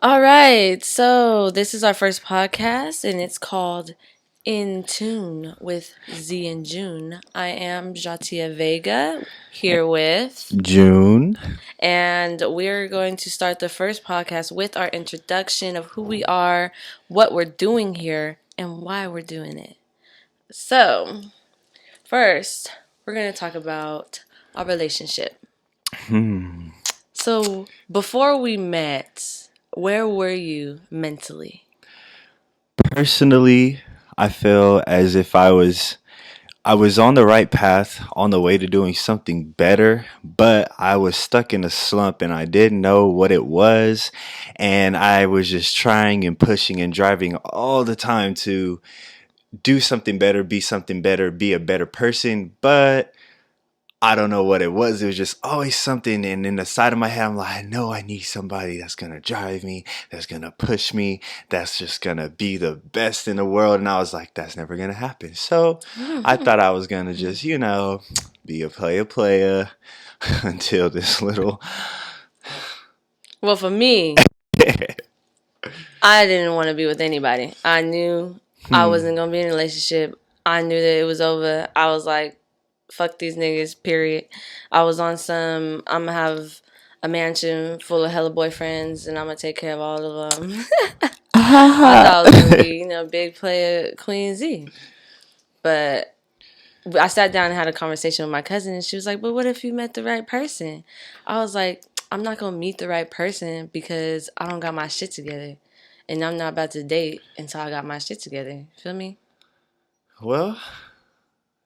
All right, so this is our first podcast, and it's called In Tune with Z and June. I am zsatia Vega here with, June. and we're going to start the first podcast with our introduction of who we are, what we're doing here, and why we're doing it. So, first, we're going to talk about our relationship. Hmm. So, before we met, where were you mentally? Personally, I feel as if I was on the right path, on the way to doing something better, but I was stuck in a slump and I didn't know what it was, and I was just trying and pushing and driving all the time to do something better, be a better person, but I don't know what it was. It was just always something. And in the side of my head, I'm like, I know I need somebody that's going to drive me, that's going to push me, that's just going to be the best in the world. And I was like, that's never going to happen. So I thought I was going to just, be a player until this little. Well, for me, I didn't want to be with anybody. I knew I Hmm. wasn't going to be in a relationship. I knew that it was over. I was like, fuck these niggas, period. I was on some, I'm going to have a mansion full of hella boyfriends and I'm going to take care of all of them. I thought I was going to be, big player Queen Z. But I sat down and had a conversation with my cousin and she was like, but what if you met the right person? I was like, I'm not going to meet the right person because I don't got my shit together. And I'm not about to date until I got my shit together. Feel me? Well,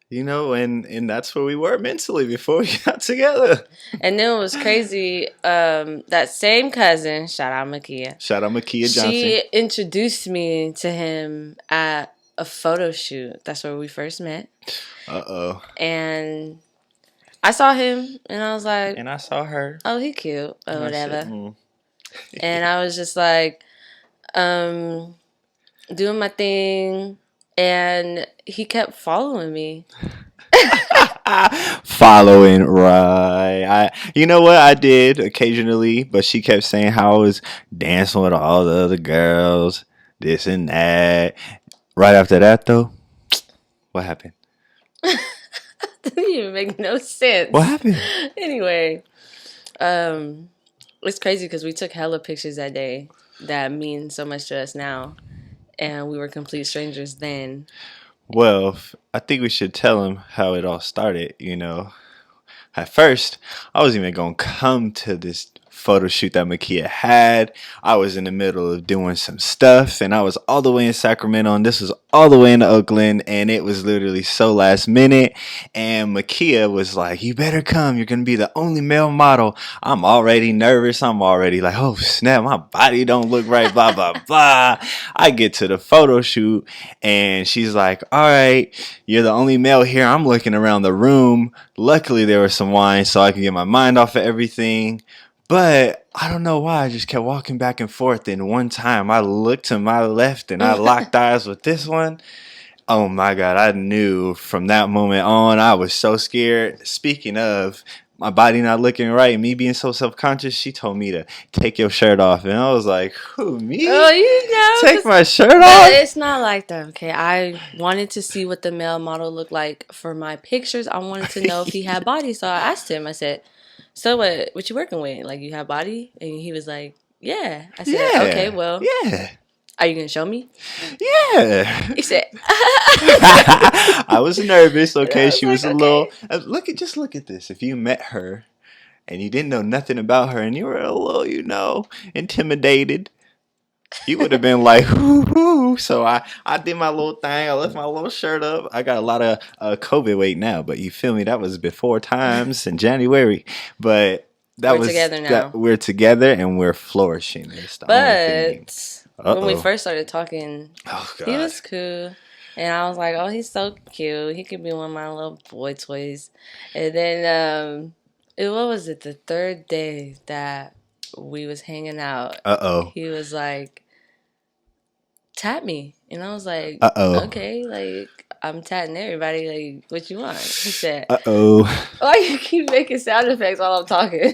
and that's where we were mentally before we got together. And then it was crazy. That same cousin, shout out Makia, Shout out Makia Johnson. she introduced me to him at a photo shoot. That's where we first met. Uh-oh. And I saw him and I was like, And I saw her. oh, he cute or And I whatever. said, And I was just like, doing my thing. And he kept following me. Following, right. You know what I did occasionally, but she kept saying how I was dancing with all the other girls, this and that. Right after that, though, what happened? Didn't even make no sense. What happened? Anyway, it's crazy because we took hella pictures that day that mean so much to us now, and we were complete strangers then. Well, I think we should tell him how it all started. At first, I wasn't even gonna come to this photo shoot that Makia had. I was in the middle of doing some stuff, and I was all the way in Sacramento, and this was all the way in Oakland, and it was literally so last minute. And Makia was like, "You better come. You're gonna be the only male model." I'm already nervous. I'm already like, "Oh snap, my body don't look right." Blah blah blah. I get to the photo shoot, and she's like, "All right, you're the only male here." I'm looking around the room. Luckily, there was some wine so I could get my mind off of everything. But I don't know why I just kept walking back and forth. And one time I looked to my left and I locked eyes with this one. Oh my God, I knew from that moment on, I was so scared. Speaking of my body not looking right, me being so self conscious, she told me to take your shirt off. And I was like, who, me? Oh, you know, Take my shirt but off? it's not like that. Okay, I wanted to see what the male model looked like for my pictures. I wanted to know if he had body, so I asked him. I said, "So what you working with? Like you have body?" And he was like, "Yeah." I said, Yeah. "Okay, well, Yeah. are you gonna show me?" Yeah. He said, I was nervous, and I okay? was She was like, a "Okay." little just look at this. If you met her and you didn't know nothing about her and you were a little, intimidated, you would have been like, whoo. So I did my little thing. I left my little shirt up. I got a lot of COVID weight now, but you feel me? That was before times in January. But We're together now. we're together and we're flourishing. It's the only thing. But when we Uh-oh. first started talking, Oh, he God. was cool. And I was like, oh, he's so cute. He could be one of my little boy toys. And then, what was it? The third day that we was hanging out, Uh-oh. he was like, tap me. And I was like, Uh-oh. okay, like, I'm tapping everybody. Like, what you want? He said, Uh-oh. why you keep making sound effects while I'm talking?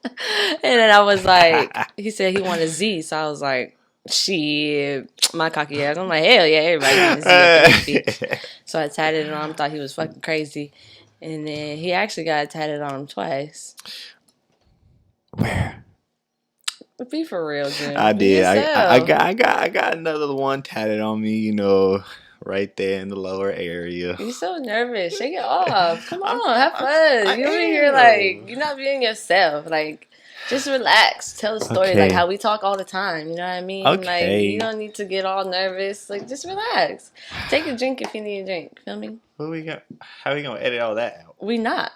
And then I was like, he said he wanted Z, so I was like, shit, my cocky ass. I'm like, hell yeah, everybody getting a Z up in this bitch. So I tatted it on him, thought he was fucking crazy. And then he actually got tatted on him twice. Where? Be for real, Jim. I Be did. yourself. I got another one tatted on me, right there in the lower area. You so nervous. Shake it off. Come I'm, on, have I fun. You over here like am. you're not being yourself. Like just relax. Tell the story like Okay. how we talk all the time. You know what I mean? Like you Okay. don't need to get all nervous. Like just relax. Take a drink if you need a drink. Feel me? What we got? How we gonna edit all that out? We not.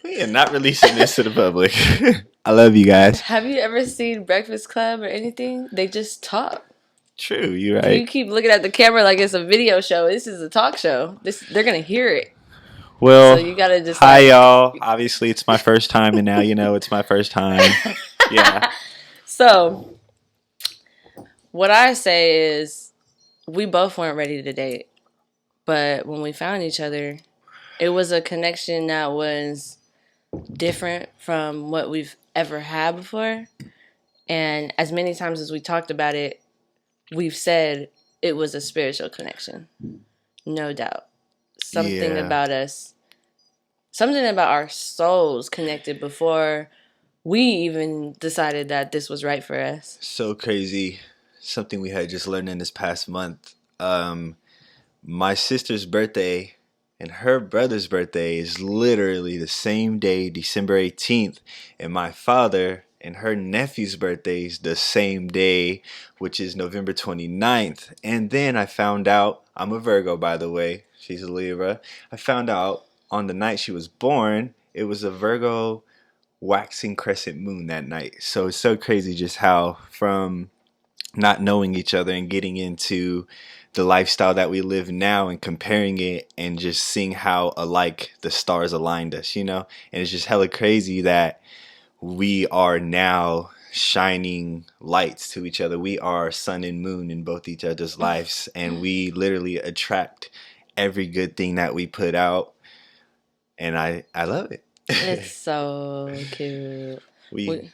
We are not releasing this to the public. I love you guys. Have you ever seen Breakfast Club or anything? They just talk. True, you're You right. keep looking at the camera like it's a video show. This is a talk show. They're gonna hear it. So Well, you gotta just hi like y'all. Obviously, it's my first time, and now it's my first time. Yeah. So what I say is we both weren't ready to date. But when we found each other, it was a connection that was different from what we've ever had before. And as many times as we talked about it, we've said it was a spiritual connection. No doubt. Something Yeah. about us, something about our souls connected before we even decided that this was right for us. So crazy. Something we had just learned in this past month. My sister's birthday and her brother's birthday is literally the same day, December 18th. And my father and her nephew's birthday is the same day, which is November 29th. And then I found out, I'm a Virgo, by the way. She's a Libra. I found out on the night she was born, it was a Virgo waxing crescent moon that night. So it's so crazy just how from not knowing each other and getting into the lifestyle that we live now and comparing it and just seeing how alike the stars aligned us, And it's just hella crazy that we are now shining lights to each other. We are sun and moon in both each other's lives, and we literally attract every good thing that we put out, and I love it. It's so cute. we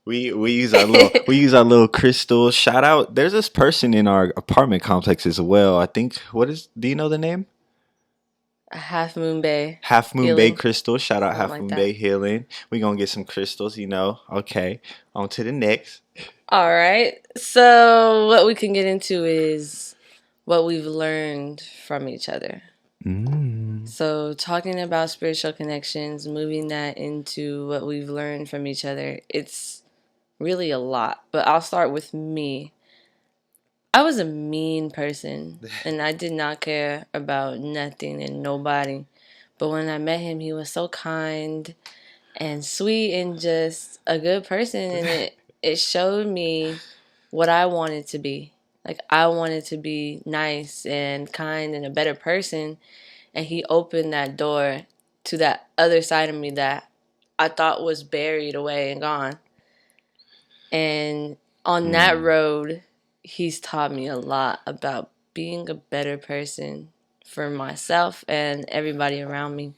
we use our little crystals. Shout out! There's this person in our apartment complex as well. I think do you know the name? Half Moon Bay. Half Moon Bay Healing. Crystal. Shout out Something Half like Moon that. Bay Healing. We gonna get some crystals, Okay, on to the next. All right. So what we can get into is what we've learned from each other. So talking about spiritual connections, moving that into what we've learned from each other, it's really a lot. But I'll start with me. I was a mean person and I did not care about nothing and nobody. But when I met him, he was so kind and sweet and just a good person, and it showed me what I wanted to be. Like I wanted to be nice and kind and a better person, and he opened that door to that other side of me that I thought was buried away and gone. And on that road, he's taught me a lot about being a better person for myself and everybody around me.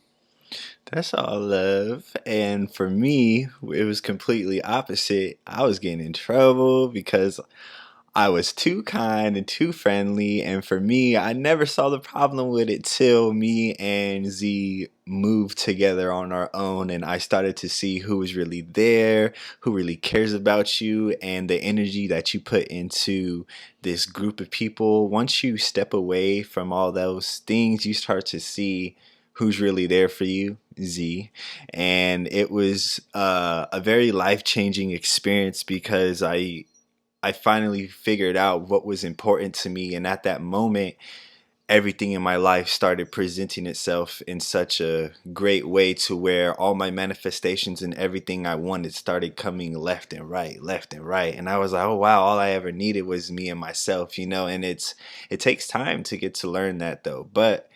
That's all love. And for me, it was completely opposite. I was getting in trouble because I was too kind and too friendly. And for me, I never saw the problem with it till me and Z moved together on our own. And I started to see who was really there, who really cares about you, and the energy that you put into this group of people. Once you step away from all those things, you start to see who's really there for you, Z. And it was a very life-changing experience because I finally figured out what was important to me. And at that moment, everything in my life started presenting itself in such a great way to where all my manifestations and everything I wanted started coming left and right, left and right. And I was like, oh wow, all I ever needed was me and myself, And it takes time to get to learn that though. But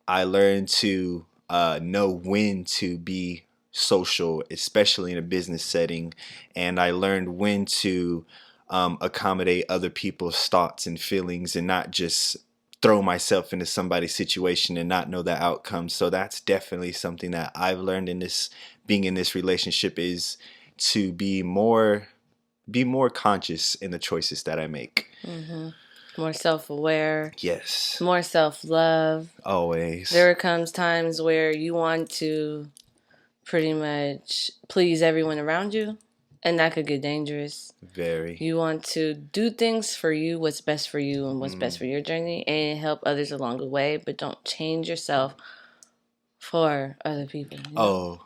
I learned to know when to be social, especially in a business setting. And I learned when to accommodate other people's thoughts and feelings and not just throw myself into somebody's situation and not know the outcome. So that's definitely something that I've learned in this being in this relationship is to be more conscious in the choices that I make. Mm-hmm. More self-aware. Yes. More self-love. Always. There comes times where you want to pretty much please everyone around you, and that could get dangerous. Very. You want to do things for you, what's best for you and what's best for your journey, and help others along the way, but don't change yourself for other people. You know?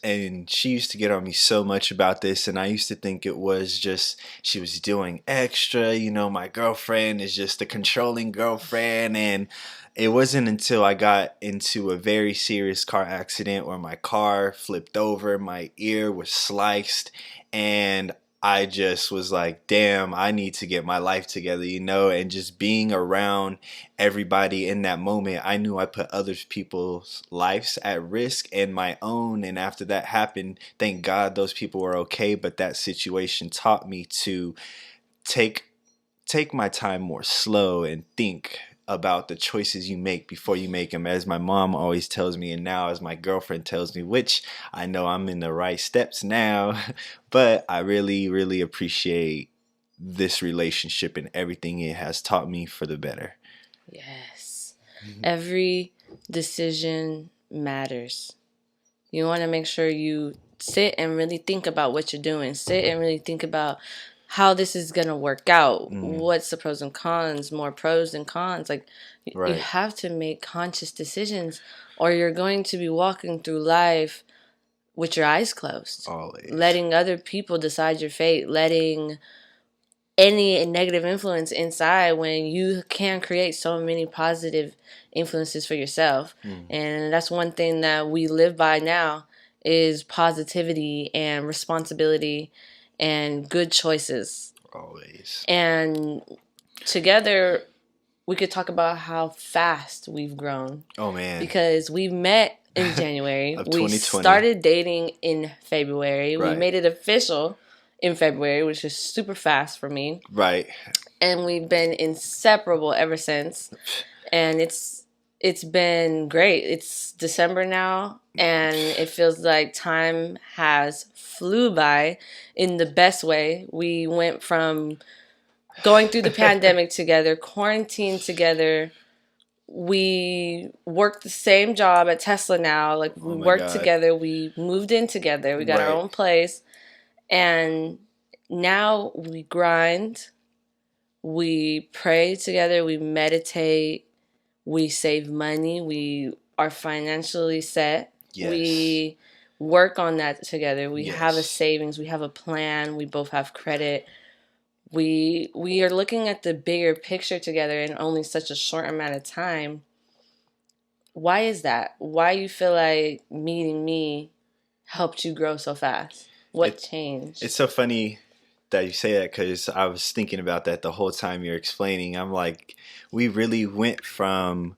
And she used to get on me so much about this, and I used to think it was just she was doing extra. My girlfriend is just a controlling girlfriend, and it wasn't until I got into a very serious car accident where my car flipped over, my ear was sliced, and I just was like, damn, I need to get my life together, and just being around everybody in that moment, I knew I put other people's lives at risk and my own. And after that happened, thank God those people were okay. But that situation taught me to take my time more slow and think about the choices you make before you make them, as my mom always tells me, and now as my girlfriend tells me, which I know I'm in the right steps now. But I really, really appreciate this relationship and everything it has taught me for the better. Yes. Every decision matters. You want to make sure you sit and really think about what you're doing. Sit and really think about how this is going to work out. What's the pros and cons, more pros than cons. Like, you have to make conscious decisions, or you're going to be walking through life with your eyes closed. Always. Letting other people decide your fate, letting any negative influence inside when you can create so many positive influences for yourself. And that's one thing that we live by now is positivity and responsibility and good choices. Always. And together we could talk about how fast we've grown. Oh man. Because we met in January. Of we 2020. started dating in February. Right. We made it official in February, which is super fast for me. Right. And we've been inseparable ever since. And it's been great. It's December now, and it feels like time has flew by in the best way. We went from going through the pandemic together, quarantined together. We work the same job at Tesla now. Like, we work together. We moved in together. We got our own place. And now we grind. We pray together. We meditate. We save money. We are financially set. Yes. We work on that together. We Yes. have a savings. We have a plan. We both have credit. We are looking at the bigger picture together in only such a short amount of time. Why is that? Why you feel like meeting me helped you grow so fast? What changed? It's so funny that you say that, because I was thinking about that the whole time you're explaining. I'm like, we really went from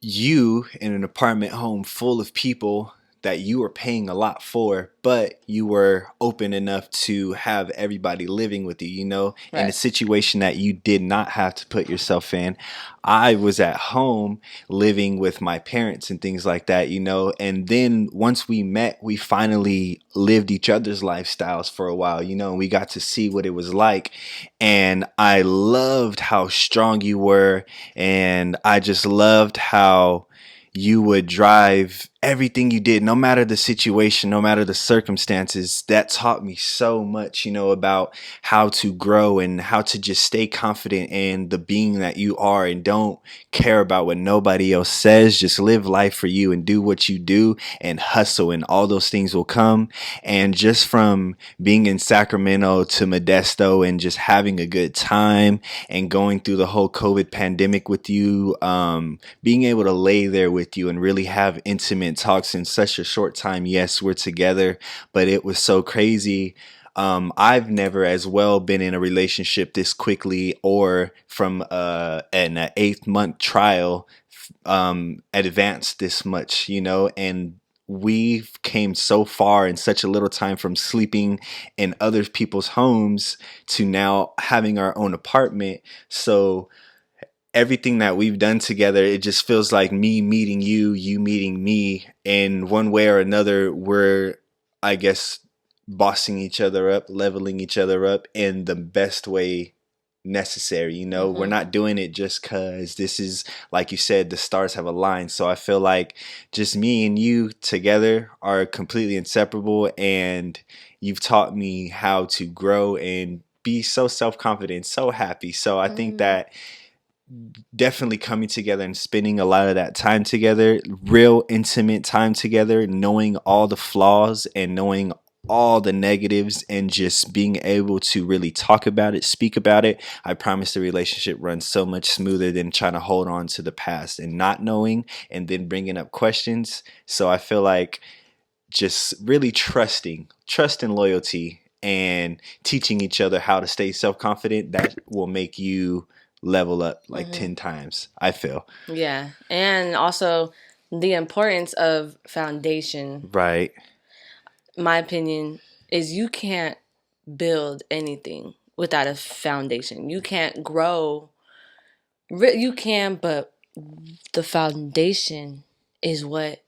you in an apartment home full of people that you were paying a lot for, but you were open enough to have everybody living with you, in a situation that you did not have to put yourself in. I was at home living with my parents and things like that, and then once we met, we finally lived each other's lifestyles for a while, and we got to see what it was like. And I loved how strong you were, and I just loved how you would drive everything you did, no matter the situation, no matter the circumstances. That taught me so much, about how to grow and how to just stay confident in the being that you are, and don't care about what nobody else says. Just live life for you and do what you do and hustle, and all those things will come. And just from being in Sacramento to Modesto and just having a good time and going through the whole COVID pandemic with you, being able to lay there with you and really have intimate talks in such a short time. Yes, we're together, but it was so crazy. I've never as well been in a relationship this quickly, or from an 8-month trial advanced this much, and we've came so far in such a little time, from sleeping in other people's homes to now having our own apartment. So everything that we've done together, it just feels like me meeting you, you meeting me. In one way or another, we're I guess, bossing each other up, leveling each other up in the best way necessary. You know, we're not doing it just because this is, like you said, the stars have aligned. So I feel like just me and you together are completely inseparable, and you've taught me how to grow and be so self-confident, so happy. So I think that definitely coming together and spending a lot of that time together, real intimate time together, knowing all the flaws and knowing all the negatives and just being able to really talk about it, speak about it, I promise the relationship runs so much smoother than trying to hold on to the past and not knowing and then bringing up questions. So I feel like just really trust and loyalty, and teaching each other how to stay self-confident, that will make you level up like 10 times, I feel. Yeah. And also the importance of foundation, Right. my opinion, is you can't build anything without a foundation. You can't grow. You can, but the foundation is what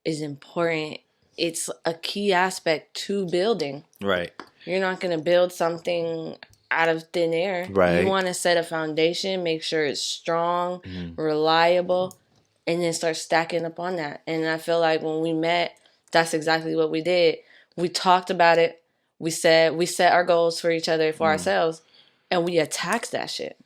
is important. It's a key aspect to building. Right. You're not going to build something out of thin air. Right. You want to set a foundation, make sure it's strong, reliable, and then start stacking up on that. And I feel like when we met, that's exactly what we did. We talked about it. We set our goals for each other, for ourselves, and we attacked that shit.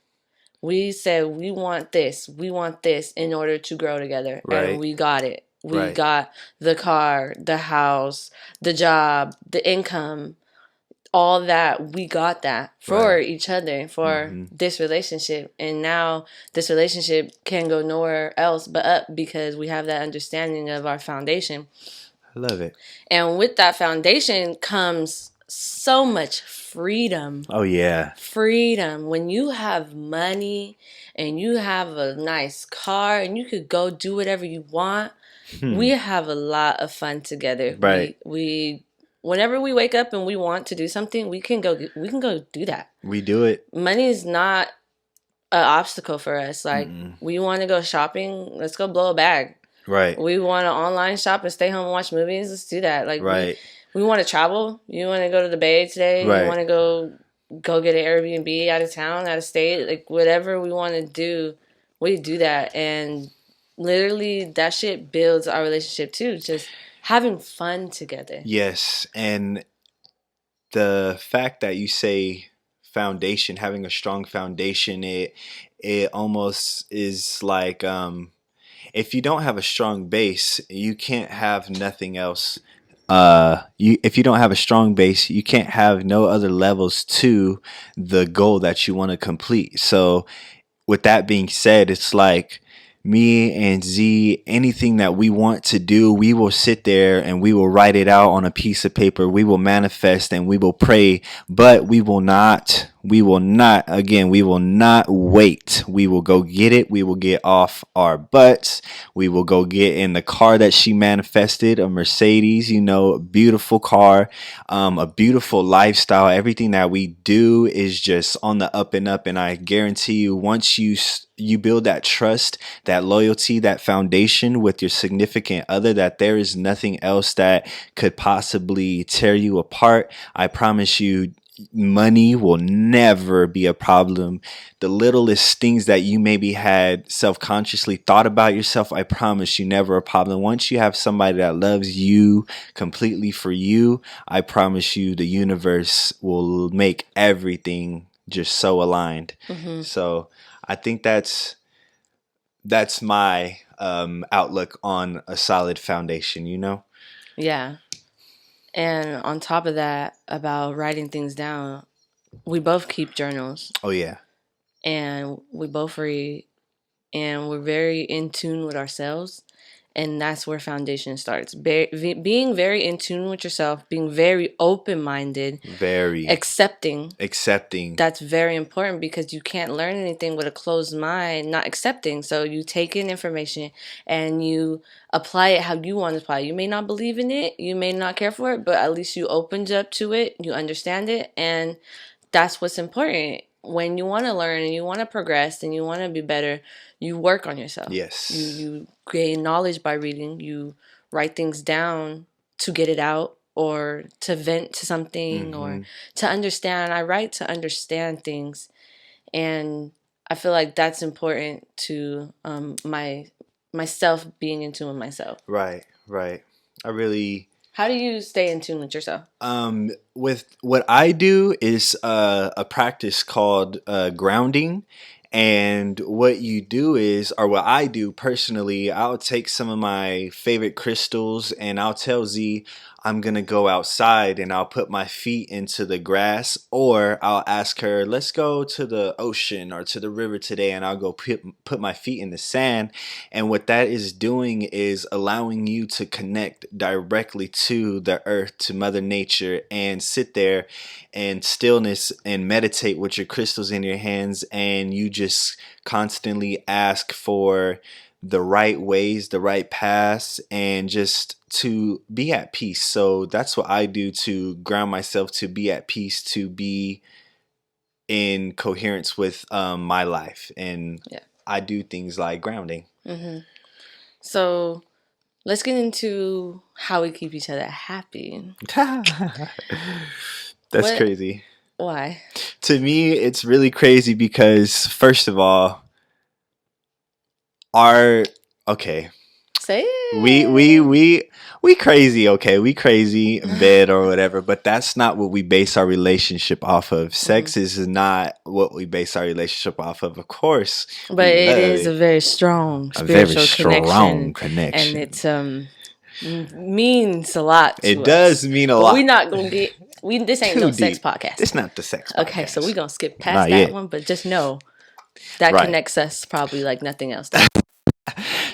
We said we want this in order to grow together, Right. and we got it. We Right. got the car, the house, the job, the income, all that. We got that for Right. each other, for this relationship. And now this relationship can go nowhere else but up because we have that understanding of our foundation. I love it. And with that foundation comes so much freedom. Oh yeah. Freedom. When you have money and you have a nice car and you could go do whatever you want, we have a lot of fun together. Right. We whenever we wake up and we want to do something, we can go do that. We do it. Money is not an obstacle for us. Like, we want to go shopping, let's go blow a bag. Right. We want to online shop and stay home and watch movies, let's do that. Like, right. we want to travel. You want to go to the Bay today? Right. You want to go get an Airbnb out of town, out of state? Like, whatever we want to do, we do that. And literally, that shit builds our relationship too. Just having fun together. Yes. And the fact that you say foundation, having a strong foundation, it almost is like, if you don't have a strong base, you can't have nothing else. If you don't have a strong base, you can't have no other levels to the goal that you want to complete. So with that being said, it's like me and Z, anything that we want to do, we will sit there and we will write it out on a piece of paper. We will manifest and we will pray, but we will not wait. We will go get it. We will get off our butts. We will go get in the car that she manifested, a Mercedes, a beautiful car, a beautiful lifestyle. Everything that we do is just on the up and up. And I guarantee you, once you build that trust, that loyalty, that foundation with your significant other, that there is nothing else that could possibly tear you apart. I promise you, money will never be a problem. The littlest things that you maybe had self-consciously thought about yourself, I promise you, never a problem. Once you have somebody that loves you completely for you, I promise you the universe will make everything just so aligned. So I think that's my outlook on a solid foundation, Yeah. And on top of that, about writing things down, we both keep journals. Oh, yeah. And we both read. And we're very in tune with ourselves. And that's where foundation starts. Being very in tune with yourself, being very open-minded, very accepting. That's very important because you can't learn anything with a closed mind, not accepting. So you take in information and you apply it how you want to apply it. You may not believe in it, you may not care for it, but at least you opened up to it, you understand it, and that's what's important. When you want to learn and you want to progress and you want to be better, you work on yourself. Yes. You gain knowledge by reading. You write things down to get it out. or to vent to something or to understand. I write to understand things, and I feel like that's important to myself, being in tune with myself. Right, right. I really How do you stay in tune with yourself? with what I do is a practice called grounding. And what you do is, or what I do personally, I'll take some of my favorite crystals and I'll tell Z I'm gonna go outside and I'll put my feet into the grass, or I'll ask her, let's go to the ocean or to the river today, and I'll go put my feet in the sand. And what that is doing is allowing you to connect directly to the earth, to Mother Nature, and sit there in stillness and meditate with your crystals in your hands. And you just constantly ask for the right ways, the right paths, and just to be at peace. So that's what I do to ground myself, to be at peace, to be in coherence with my life. And Yeah. I do things like grounding. So let's get into how we keep each other happy. That's What? crazy. Why? To me, it's really crazy because, first of all, our okay, Say we it. we we we crazy, okay, we crazy in bed or whatever, but that's not what we base our relationship off of. Sex is not what we base our relationship off of course. But We it love is a it. very strong A very spiritual strong connection, and connection. it's means a lot It to does us. mean a But we're lot. not gonna get this ain't Too no sex deep. podcast. It's not the sex Okay, so we're podcast. gonna skip past Not that yet. one, but just know that Right. connects us probably like nothing else does.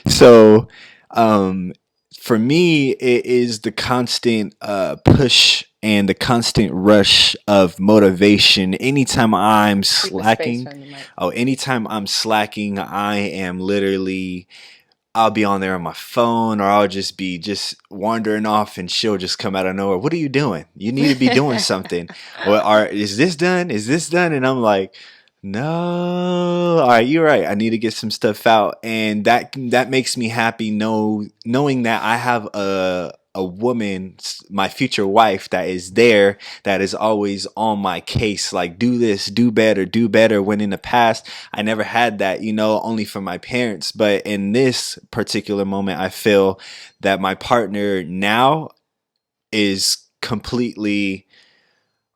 So, um, for me, it is the constant push and the constant rush of motivation. Anytime I'm Keep a space slacking, from the mic. anytime I'm slacking, I am literally. I'll be on there on my phone, or I'll just be just wandering off, and she'll just come out of nowhere. What are you doing? You need to be doing something. Or is this done? Is this done? And I'm like, no. All right, you're right. I need to get some stuff out, and that makes me happy. Knowing that I have a woman, my future wife, that is there, that is always on my case. Like, do this, do better, do better. When in the past, I never had that. Only from my parents. But in this particular moment, I feel that my partner now is completely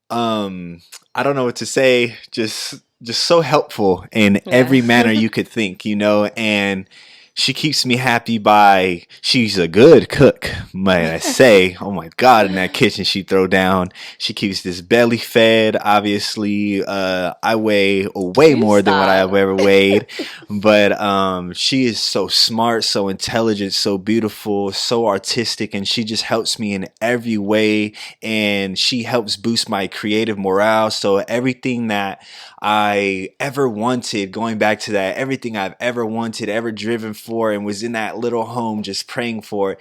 I don't know what to say, just so helpful in Yeah. every manner you could think, and she keeps me happy by she's a good cook, might I say. Oh my god, in that kitchen she throw down. She keeps this belly fed. Obviously, I weigh way You more than what I have stop. ever weighed. But she is so smart, so intelligent, so beautiful, so artistic, and she just helps me in every way, and she helps boost my creative morale. So everything that I ever wanted, going back to that, everything I've ever wanted, ever driven for, and was in that little home just praying for,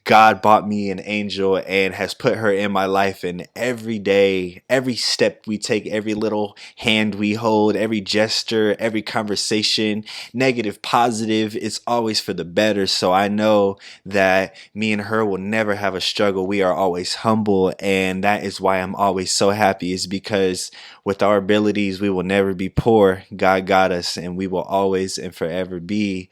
God bought me an angel and has put her in my life. And every day, every step we take, every little hand we hold, every gesture, every conversation, negative, positive, it's always for the better. So I know that me and her will never have a struggle. We are always humble. And that is why I'm always so happy, is because with our abilities, we will never be poor. God got us, and we will always and forever be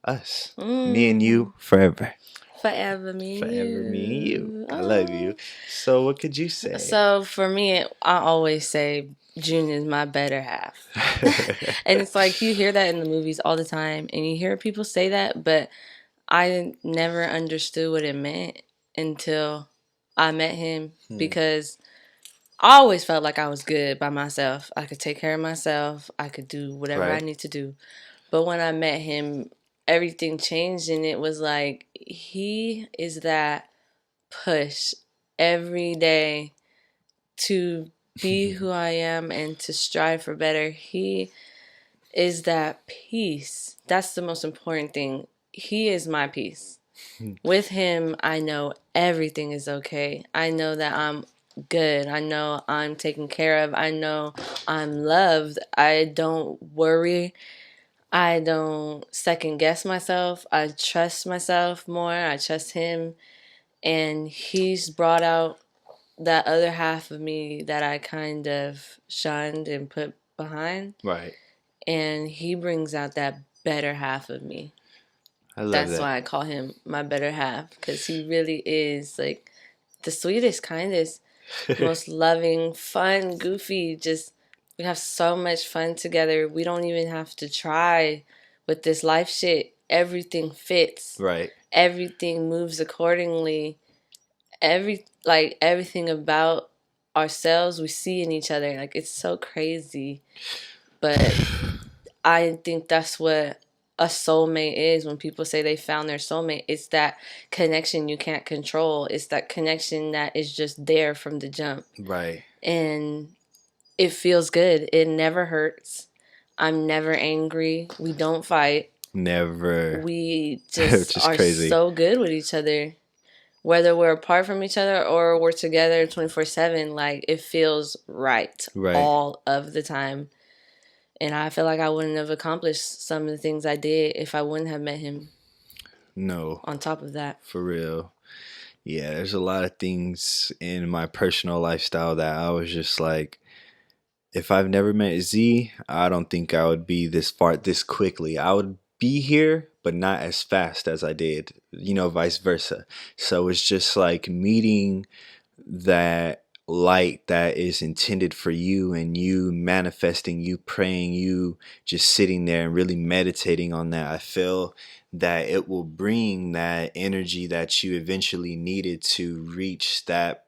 us. Me and you forever. Forever me and Forever me and you. you. I love you. Oh. So what could you say? So for me, I always say June is my better half. And it's like you hear that in the movies all the time, and you hear people say that, but I never understood what it meant until I met him, because I always felt like I was good by myself. I could take care of myself. I could do whatever I Right. need to do. But when I met him, everything changed, and it was like he is that push every day to be who I am and to strive for better. He is that peace. That's the most important thing. He is my peace. With him, I know everything is okay. I know that I'm good. I know I'm taken care of. I know I'm loved. I don't worry. I don't second guess myself. I trust myself more. I trust him. And he's brought out that other half of me that I kind of shunned and put behind. Right. And he brings out that better half of me. I love That's that. why I call him my better half, because he really is like the sweetest, kindest, most loving, fun, goofy. Just we have so much fun together. We don't even have to try with this life shit. Everything fits. Right. Everything moves accordingly. Everything about ourselves we see in each other. Like it's so crazy. But I think that's what a soulmate is. When people say they found their soulmate, it's that connection you can't control. It's that connection that is just there from the jump. Right. And it feels good. It never hurts. I'm never angry. We don't fight. Never. We just Which is are crazy. so good with each other. Whether we're apart from each other or we're together 24/7, like it feels right Right. all of the time. And I feel like I wouldn't have accomplished some of the things I did if I wouldn't have met him. No. On top of that. For real. Yeah, there's a lot of things in my personal lifestyle that I was just like, if I've never met Z, I don't think I would be this far this quickly. I would be here, but not as fast as I did, vice versa. So it's just like meeting that light that is intended for you, and you manifesting, you praying, you just sitting there and really meditating on that. I feel that it will bring that energy that you eventually needed to reach that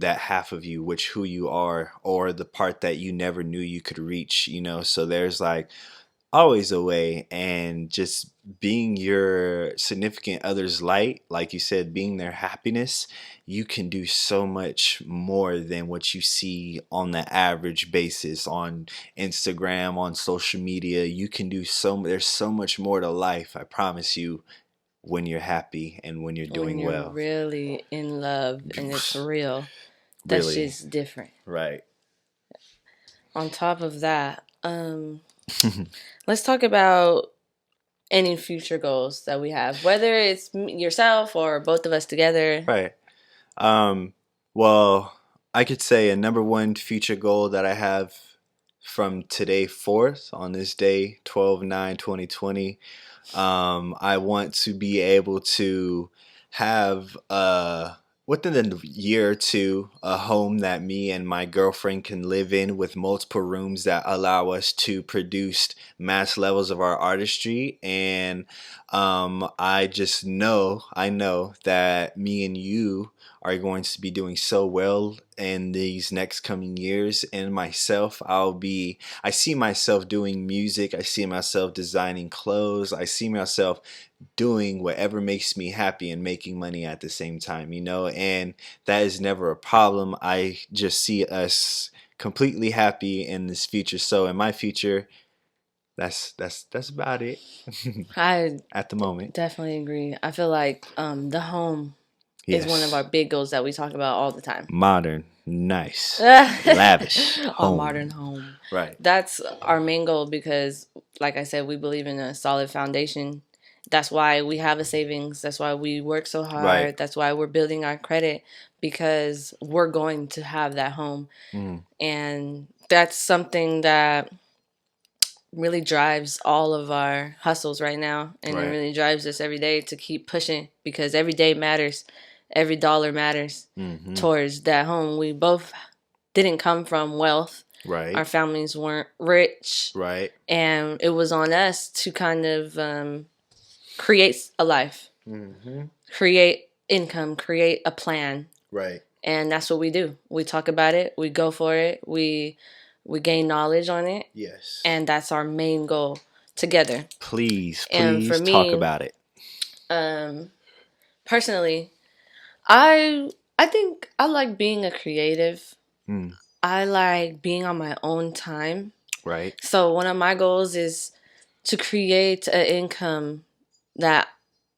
half of you, which who you are, or the part that you never knew you could reach, so there's like always a way. And just being your significant other's light, like you said, being their happiness, you can do so much more than what you see on the average basis on Instagram, on social media. You can do there's so much more to life, I promise you, when you're happy and when you're When doing you're well. really in love and it's real. That's Really. just different. Right. On top of that, let's talk about any future goals that we have, whether it's yourself or both of us together. Right. Well, I could say a number one future goal that I have from today forth, on this day, 12/9/2020, I want to be able to have within the year or two, a home that me and my girlfriend can live in, with multiple rooms that allow us to produce mass levels of our artistry. And I know that me and you are going to be doing so well in these next coming years. And myself, I see myself doing music. I see myself designing clothes. I see myself doing whatever makes me happy and making money at the same time, and that is never a problem. I just see us completely happy in this future. So in my future, that's about it. I at the moment. Definitely agree. I feel like the home is one of our big goals that we talk about all the time. Modern, nice, lavish home. A modern home. Right. That's our main goal because, like I said, we believe in a solid foundation. That's why we have a savings. That's why we work so hard. Right. That's why we're building our credit, because we're going to have that home. And that's something that really drives all of our hustles right now. And it really drives us every day to keep pushing, because every day matters. Every dollar matters towards that home. We both didn't come from wealth. Right. Our families weren't rich. Right. And it was on us to kind of create a life, create income, create a plan. Right. And that's what we do. We talk about it. We go for it. We gain knowledge on it. Yes. And that's our main goal together. Please And for me, talk about it. Personally, I think I like being a creative. I like being on my own time. Right. So one of my goals is to create an income that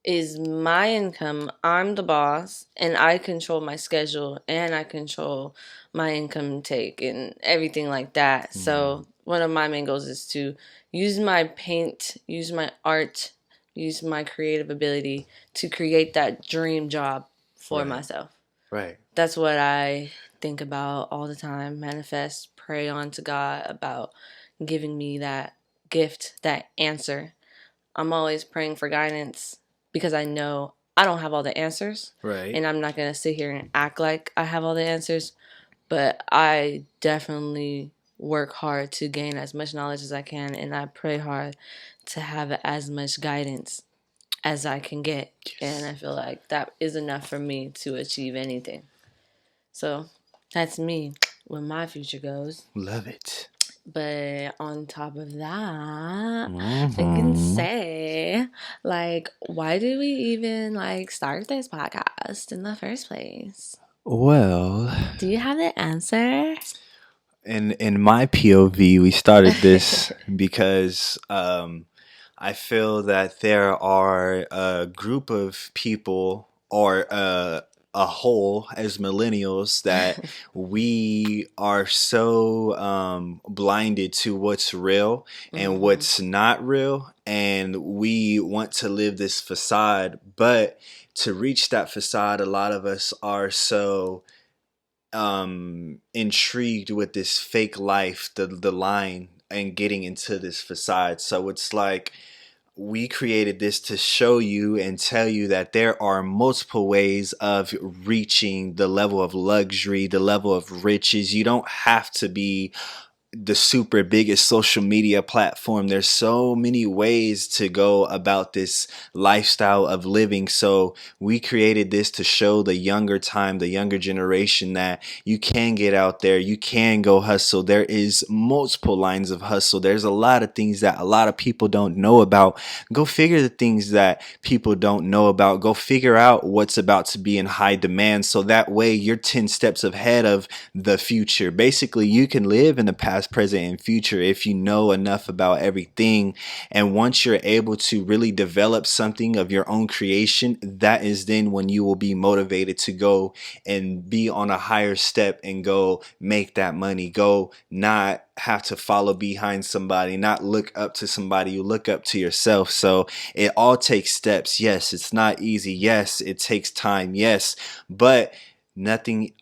is my income. I'm the boss, and I control my schedule, and I control my income take and everything like that. So one of my main goals is to use my paint, use my art, use my creative ability to create that dream job for myself. Right. That's what I think about all the time. Manifest, pray on to God about giving me that gift, that answer. I'm always praying for guidance because I know I don't have all the answers. Right. And I'm not going to sit here and act like I have all the answers. But I definitely work hard to gain as much knowledge as I can. And I pray hard to have as much guidance as I can get. And I feel like that is enough for me to achieve anything. So that's me, where my future goes. Love it. But on top of that, I can say, like, why did we even like start this podcast in the first place? Well, Do you have the answer? in my POV, we started this because I feel that there are a group of people or a whole as millennials that we are so blinded to what's real and what's not real. And we want to live this facade. But to reach that facade, a lot of us are so intrigued with this fake life, the line, and getting into this facade. So it's like we created this to show you and tell you that there are multiple ways of reaching the level of luxury, the level of riches. You don't have to be the super biggest social media platform. There's so many ways to go about this lifestyle of living. So we created this to show the younger time, the younger generation, that you can get out there, you can go hustle. There is multiple lines of hustle. There's a lot of things that a lot of people don't know about. Go figure the things that people don't know about. Go figure out what's about to be in high demand, so that way you're 10 steps ahead of the future. Basically, you can live in the past, present, and future if you know enough about everything. And once you're able to really develop something of your own creation, that is then when you will be motivated to go and be on a higher step and go make that money. Go not have to follow behind somebody, not look up to somebody. You look up to yourself. So it all takes steps. Yes, it's not easy. Yes, it takes time. Yes, but nothing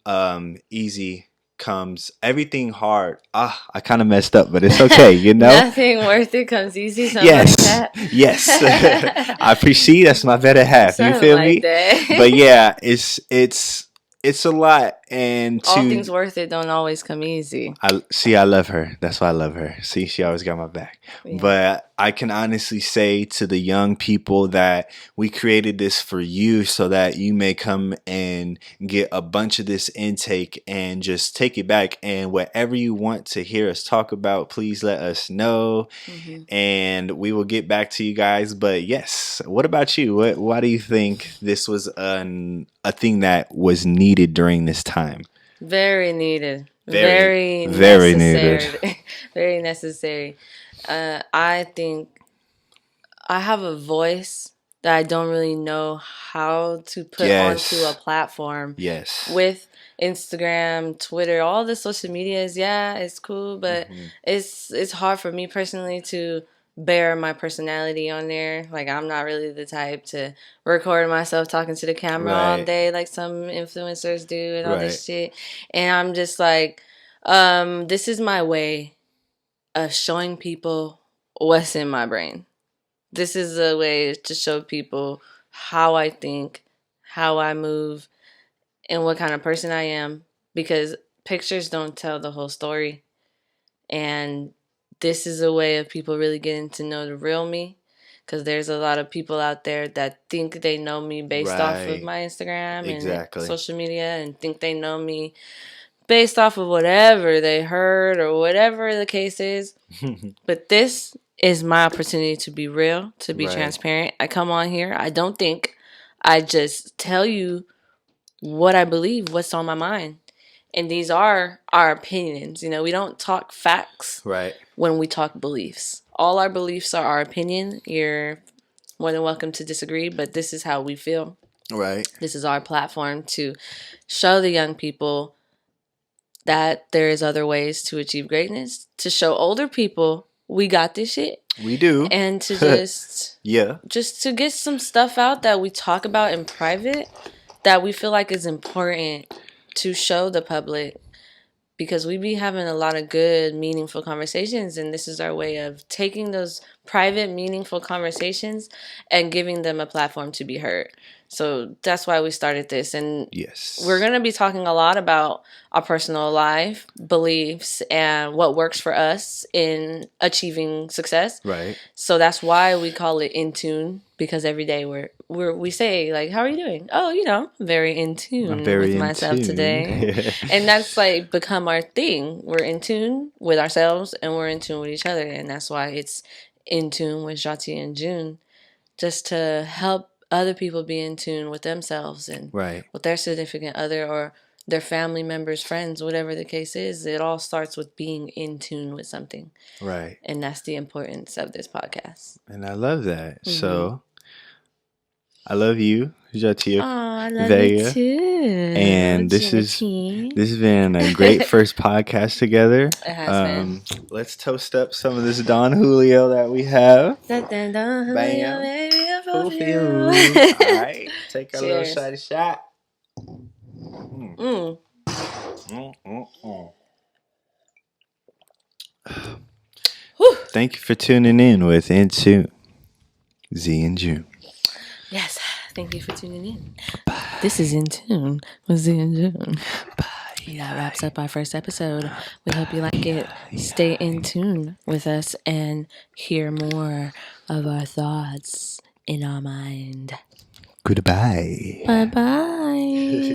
easy comes, everything hard. I kind of messed up, but it's okay, you know. Nothing worth it comes easy, something Yes, like that. yes. I appreciate, that's my better half, you Something feel like me? that. But yeah, it's a lot. And All to things worth it don't always come easy. I love her. That's why I love her. See, she always got my back. Yeah. But I can honestly say to the young people that we created this for you so that you may come and get a bunch of this intake and just take it back. And whatever you want to hear us talk about, please let us know. And we will get back to you guys. But yes, what about you? Why do you think this was a thing that was needed during this time? Very needed. Very Very needed. necessary. Very necessary. I think I have a voice that I don't really know how to put Yes. onto a platform. Yes. With Instagram, Twitter, all the social medias, yeah, it's cool, but it's hard for me personally to bear my personality on there. Like, I'm not really the type to record myself talking to the camera all Right. day like some influencers do and all this Right. shit. And I'm just like, this is my way of showing people what's in my brain. This is a way to show people how I think, how I move, and what kind of person I am, because pictures don't tell the whole story. And this is a way of people really getting to know the real me, because there's a lot of people out there that think they know me based off of Right. my Instagram Exactly. and social media, and think they know me based off of whatever they heard or whatever the case is. But this is my opportunity to be real, to be Right. transparent. I come on here, I don't think, I just tell you what I believe, what's on my mind. And these are our opinions. You know, we don't talk facts Right. when we talk beliefs. All our beliefs are our opinion. You're more than welcome to disagree, but this is how we feel. Right. This is our platform to show the young people that there is other ways to achieve greatness, to show older people we got this shit. We do. And to just yeah. just to get some stuff out that we talk about in private that we feel like is important to show the public, because we be having a lot of good, meaningful conversations, and this is our way of taking those private, meaningful conversations and giving them a platform to be heard. So that's why we started this, and Yes. we're going to be talking a lot about our personal life, beliefs, and what works for us in achieving success. Right. So that's why we call it In Tune, because every day we say, like, how are you doing? Oh, very in tune with myself today. And that's like become our thing. We're in tune with ourselves and we're in tune with each other. And that's why it's In Tune with Zsatia and June, just to help other people be in tune with themselves and Right. with their significant other or their family members, friends, whatever the case is. It all starts with being in tune with something. Right. And that's the importance of this podcast. And I love that. So I love you, Zsatia. Oh, I love Vega. you too. And this has been a great first podcast together. It has been. Let's toast up some of this Don Julio that we have. Don Julio, Bam. baby, I All love you. right. Take a little Cheers. shotty shot. Thank you for tuning in with In Tune, Z and June. Yes, thank you for tuning in. Bye. This is In Tune with Z and June. Bye. That wraps up our first episode. We hope you like it. Stay in tune with us and hear more of our thoughts in our mind. Goodbye. Bye-bye.